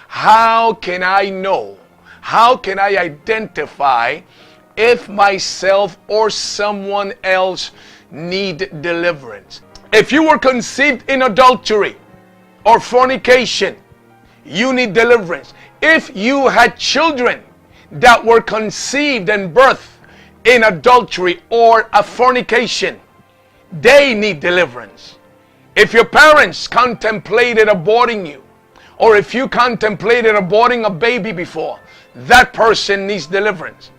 How can I know? How can I identify if myself or someone else need deliverance? If you were conceived in adultery or fornication, you need deliverance. If you had children that were conceived and birthed in adultery or a fornication, they need deliverance. If your parents contemplated aborting you, or if you contemplated aborting a baby before, that person needs deliverance.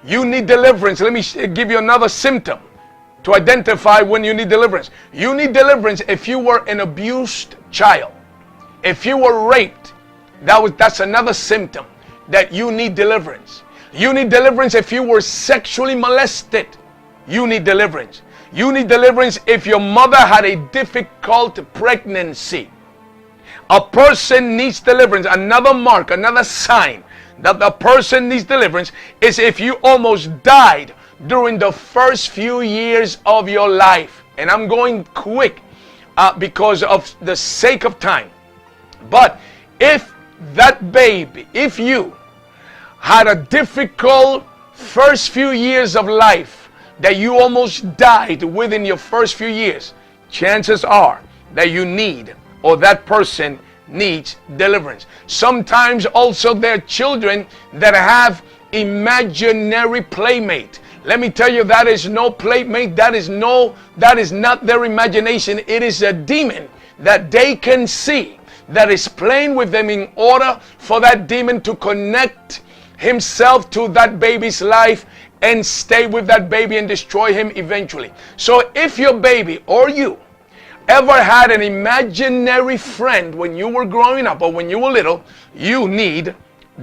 You need deliverance. Let me give you another symptom to identify when you need deliverance. You need deliverance if you were an abused child. If you were raped, that's another symptom that you need deliverance. You need deliverance if you were sexually molested. You need deliverance. You need deliverance if your mother had a difficult pregnancy. A person needs deliverance. Another mark, another sign that the person needs deliverance is if you almost died during the first few years of your life. And I'm going quick because of the sake of time. But if that baby, if you had a difficult first few years of life, that you almost died within your first few years, chances are that you need, or that person needs deliverance. Sometimes also there are children that have imaginary playmate. Let me tell you, that is no playmate. That is not their imagination. It is a demon that they can see that is playing with them in order for that demon to connect himself to that baby's life and stay with that baby and destroy him eventually. So if your baby or you ever had an imaginary friend when you were growing up or when you were little, you need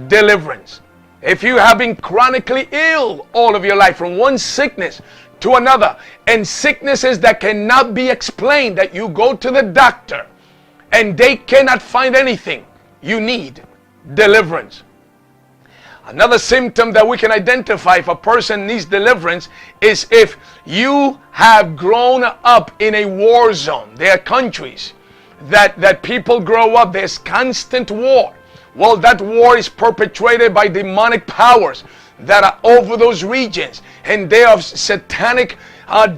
deliverance. If you have been chronically ill all of your life, from one sickness to another, and sicknesses that cannot be explained, that you go to the doctor and they cannot find anything, you need deliverance. Another symptom that we can identify if a person needs deliverance is if you have grown up in a war zone. There are countries that people grow up, there's constant war. Well, that war is perpetrated by demonic powers that are over those regions, and they have satanic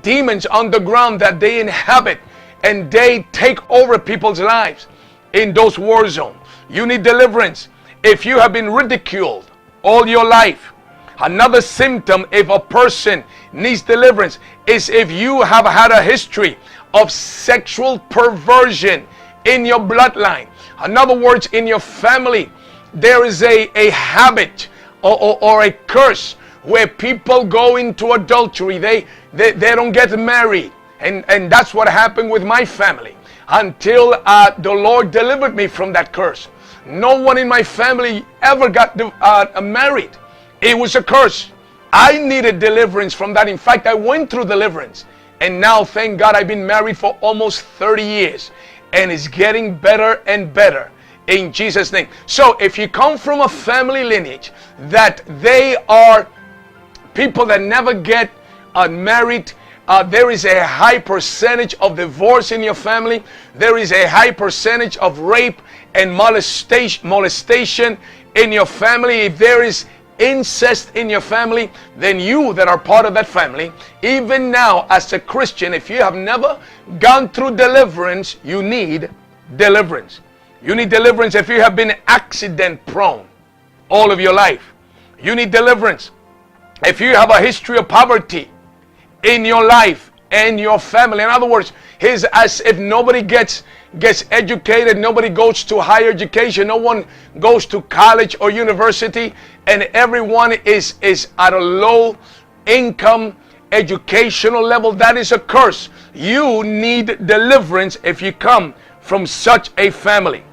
demons on the ground that they inhabit, and they take over people's lives in those war zones. You need deliverance if you have been ridiculed all your life. Another symptom if a person needs deliverance is if you have had a history of sexual perversion in your bloodline. In other words, in your family, there is a habit or a curse where people go into adultery. They don't get married. And that's what happened with my family until the Lord delivered me from that curse. No one in my family ever got married. It was a curse. I needed deliverance from that. In fact, I went through deliverance. And now, thank God, I've been married for almost 30 years. And it's getting better and better in Jesus' name. So if you come from a family lineage that they are people that never get married, there is a high percentage of divorce in your family. There is a high percentage of rape and molestation in your family. If there is incest in your family, then you that are part of that family, even now as a Christian, if you have never gone through deliverance, you need deliverance. You need deliverance if you have been accident prone all of your life. You need deliverance if you have a history of poverty in your life and your family. In other words, it's as if nobody gets educated, nobody goes to higher education, no one goes to college or university, and everyone is at a low income educational level. That is a curse. You need deliverance if you come from such a family.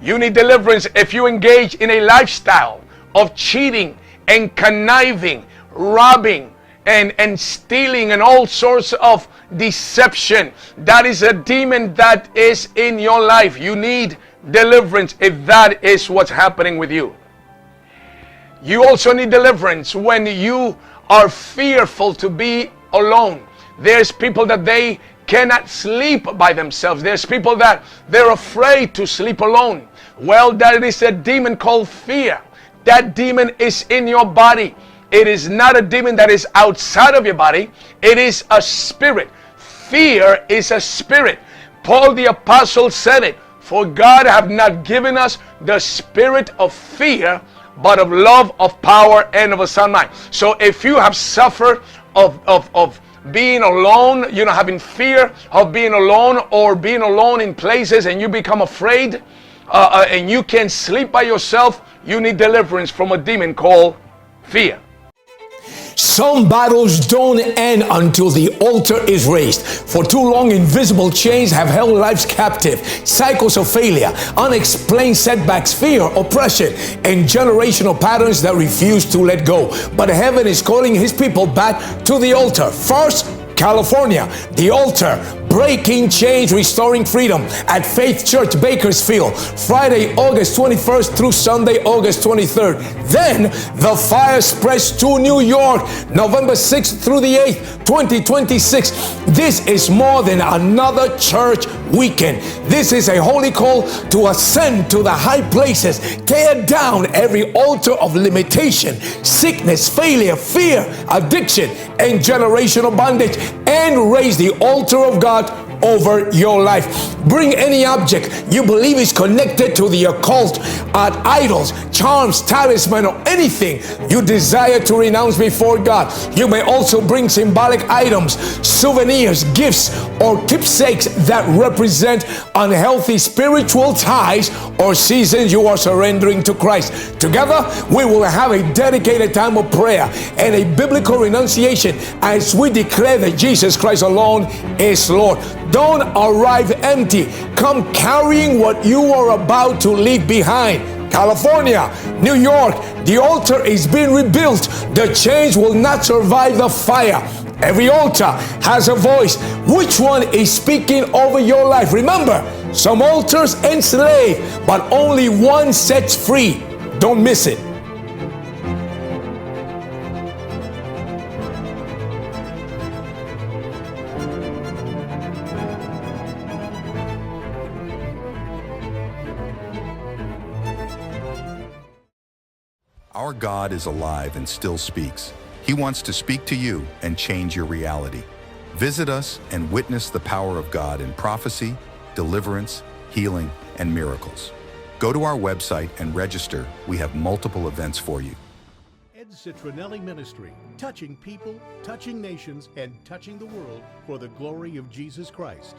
You need deliverance if you engage in a lifestyle of cheating and conniving, robbing, and stealing and all sorts of deception. That is a demon that is in your life. You need deliverance if that is what's happening with you. You also need deliverance when you are fearful to be alone. There's people that they cannot sleep by themselves. There's people that they're afraid to sleep alone. Well, that is a demon called fear. That demon is in your body. It is not a demon that is outside of your body. It is a spirit. Fear is a spirit. Paul the apostle said it. For God have not given us the spirit of fear, but of love, of power, and of a sound mind. So if you have suffered of being alone, having fear of being alone, or being alone in places and you become afraid, and you can't sleep by yourself, you need deliverance from a demon called fear. Some battles don't end until the altar is raised. For too long, invisible chains have held lives captive. Cycles of failure, unexplained setbacks, fear, oppression, and generational patterns that refuse to let go. But heaven is calling his people back to the altar. First, California, the altar, breaking chains, restoring freedom at Faith Church, Bakersfield, Friday, August 21st through Sunday, August 23rd. Then the fire spreads to New York, November 6th through the 8th, 2026. This is more than another church weekend. This is a holy call to ascend to the high places, tear down every altar of limitation, sickness, failure, fear, addiction, and generational bondage, and raise the altar of God over your life. Bring any object you believe is connected to the occult, idols, charms, talisman, or anything you desire to renounce before God. You may also bring symbolic items, souvenirs, gifts, or keepsakes that represent unhealthy spiritual ties or seasons you are surrendering to Christ. Together, we will have a dedicated time of prayer and a biblical renunciation as we declare that Jesus Christ alone is Lord. Don't arrive empty. Come carrying what you are about to leave behind. California, New York, the altar is being rebuilt. The chains will not survive the fire. Every altar has a voice. Which one is speaking over your life? Remember, some altars enslave, but only one sets free. Don't miss it. Our God is alive and still speaks. He wants to speak to you and change your reality. Visit us and witness the power of God in prophecy, deliverance, healing, and miracles. Go to our website and register. We have multiple events for you. Ed Citronnelli Ministry, touching people, touching nations, and touching the world for the glory of Jesus Christ.